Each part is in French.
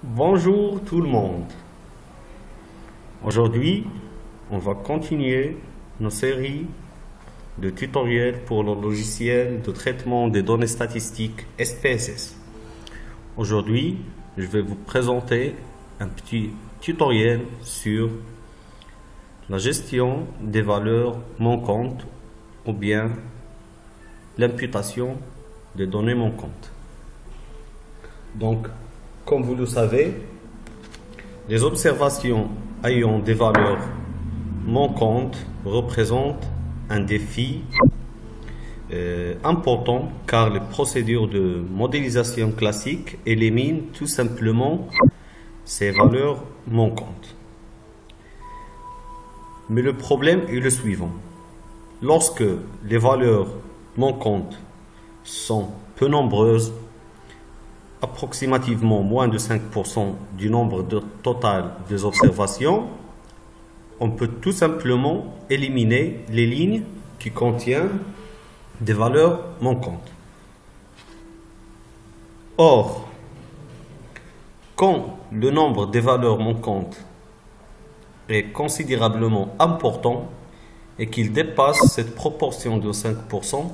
Bonjour tout le monde. Aujourd'hui, on va continuer nos séries de tutoriels pour le logiciel de traitement des données statistiques SPSS. Aujourd'hui, je vais vous présenter un petit tutoriel sur la gestion des valeurs manquantes ou bien l'imputation des données manquantes. Donc, comme vous le savez, les observations ayant des valeurs manquantes représentent un défi important car les procédures de modélisation classiques éliminent tout simplement ces valeurs manquantes. Mais le problème est le suivant. Lorsque les valeurs manquantes sont peu nombreuses, approximativement moins de 5% du nombre total des observations, on peut tout simplement éliminer les lignes qui contiennent des valeurs manquantes. Or, quand le nombre des valeurs manquantes est considérablement important et qu'il dépasse cette proportion de 5%,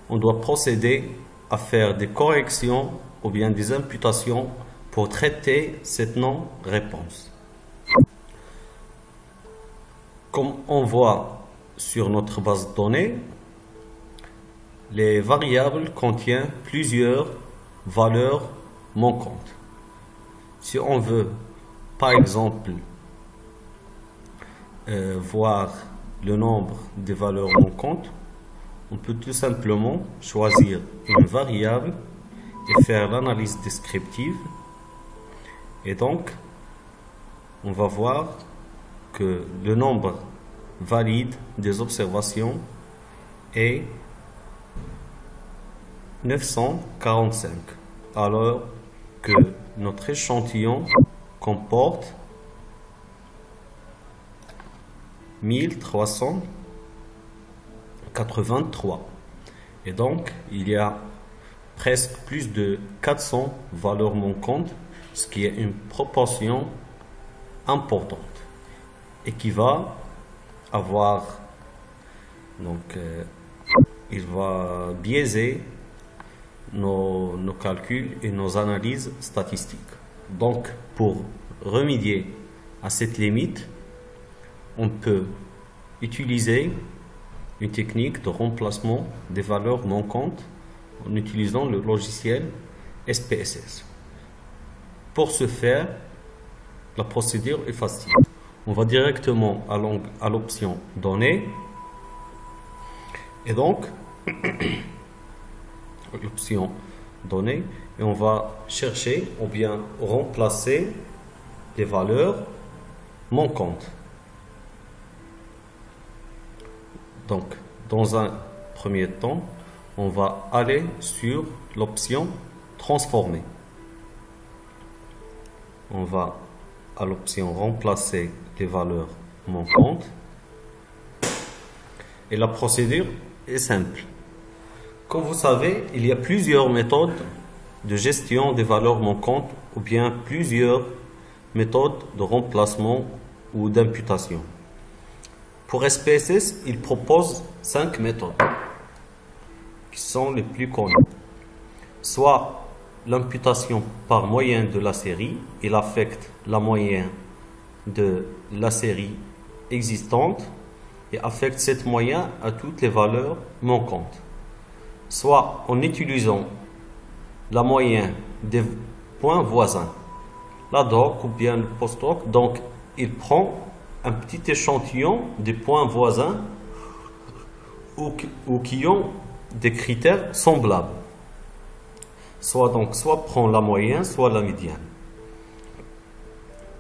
on doit procéder à faire des corrections ou bien des imputations pour traiter cette non-réponse. Comme on voit sur notre base de données, les variables contiennent plusieurs valeurs manquantes. Si on veut, par exemple, voir le nombre des valeurs manquantes, on peut tout simplement choisir une variable et faire l'analyse descriptive. Et donc, on va voir que le nombre valide des observations est 945, alors que notre échantillon comporte 1383. Et donc, il y a presque plus de 400 valeurs manquantes, ce qui est une proportion importante et qui va avoir, donc, il va biaiser nos calculs et nos analyses statistiques. Donc, pour remédier à cette limite, on peut utiliser une technique de remplacement des valeurs manquantes en utilisant le logiciel SPSS. Pour ce faire, la procédure est facile. On va directement à l'option Données et donc l'option Données et on va chercher ou bien remplacer des valeurs manquantes. Donc, dans un premier temps, on va aller sur l'option Transformer. On va à l'option Remplacer les valeurs manquantes. Et la procédure est simple. Comme vous savez, il y a plusieurs méthodes de gestion des valeurs manquantes ou bien plusieurs méthodes de remplacement ou d'imputation. Pour SPSS, il propose 5 méthodes qui sont les plus connues. Soit l'imputation par moyenne de la série, il affecte la moyenne de la série existante et affecte cette moyenne à toutes les valeurs manquantes. Soit en utilisant la moyenne des points voisins, l'ad-hoc ou bien le post-hoc, donc il prend un petit échantillon des points voisins ou qui ont des critères semblables. Soit prend la moyenne, soit la médiane.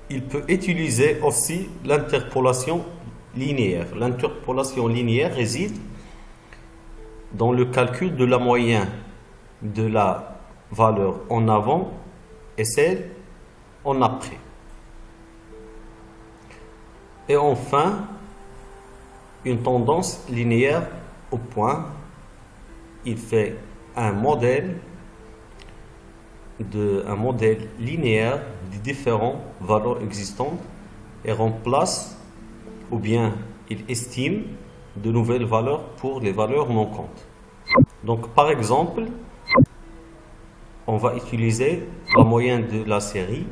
Il peut utiliser aussi l'interpolation linéaire. L'interpolation linéaire réside dans le calcul de la moyenne de la valeur en avant et celle en après. Et enfin, une tendance linéaire au point. Il fait un modèle d'un modèle linéaire des différentes valeurs existantes et remplace ou bien il estime de nouvelles valeurs pour les valeurs manquantes. Donc par exemple, on va utiliser la moyenne de la série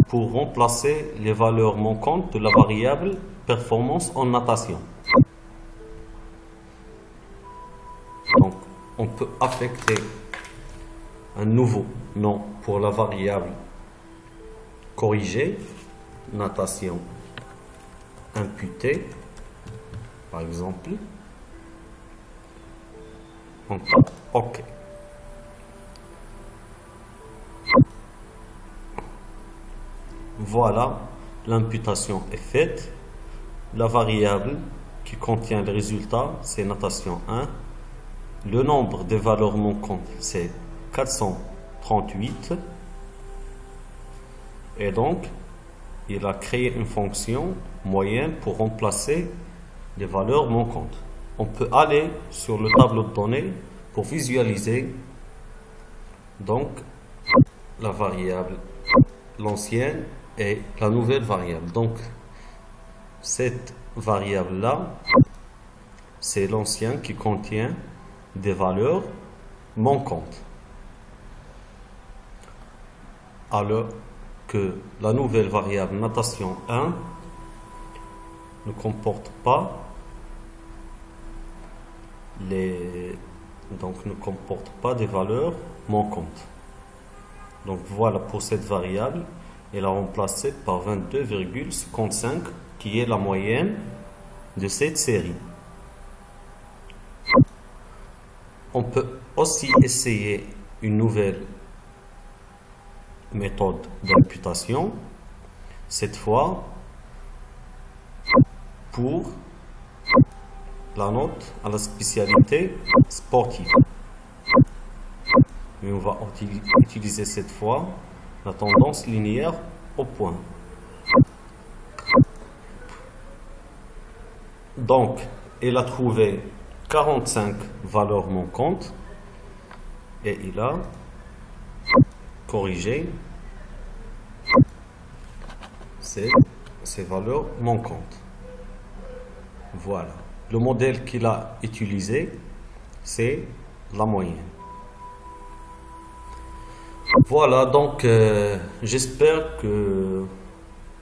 pour remplacer les valeurs manquantes de la variable performance en natation. Donc on peut affecter un nouveau nom pour la variable corrigée, natation imputée, par exemple. On tape OK. Voilà, l'imputation est faite. La variable qui contient le résultat, c'est natation 1. Le nombre de valeurs manquantes, c'est 438. Et donc, il a créé une fonction moyenne pour remplacer les valeurs manquantes. On peut aller sur le tableau de données pour visualiser donc la variable, l'ancienne et la nouvelle variable. Donc, cette variable-là, c'est l'ancien qui contient des valeurs manquantes. Alors que la nouvelle variable natation 1 ne comporte pas des valeurs manquantes. Donc voilà pour cette variable, elle a remplacé par 22,55 qui est la moyenne de cette série. On peut aussi essayer une nouvelle méthode d'imputation, cette fois pour la note à la spécialité sportive. Mais on va utiliser cette fois la tendance linéaire au point. Donc, il a trouvé 45 valeurs manquantes et il a corrigé ces valeurs manquantes. Voilà. Le modèle qu'il a utilisé, c'est la moyenne. Voilà, donc j'espère que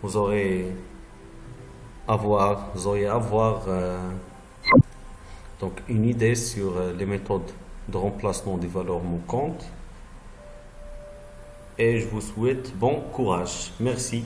vous aurez avoir donc une idée sur les méthodes de remplacement des valeurs manquantes. Et je vous souhaite bon courage. Merci.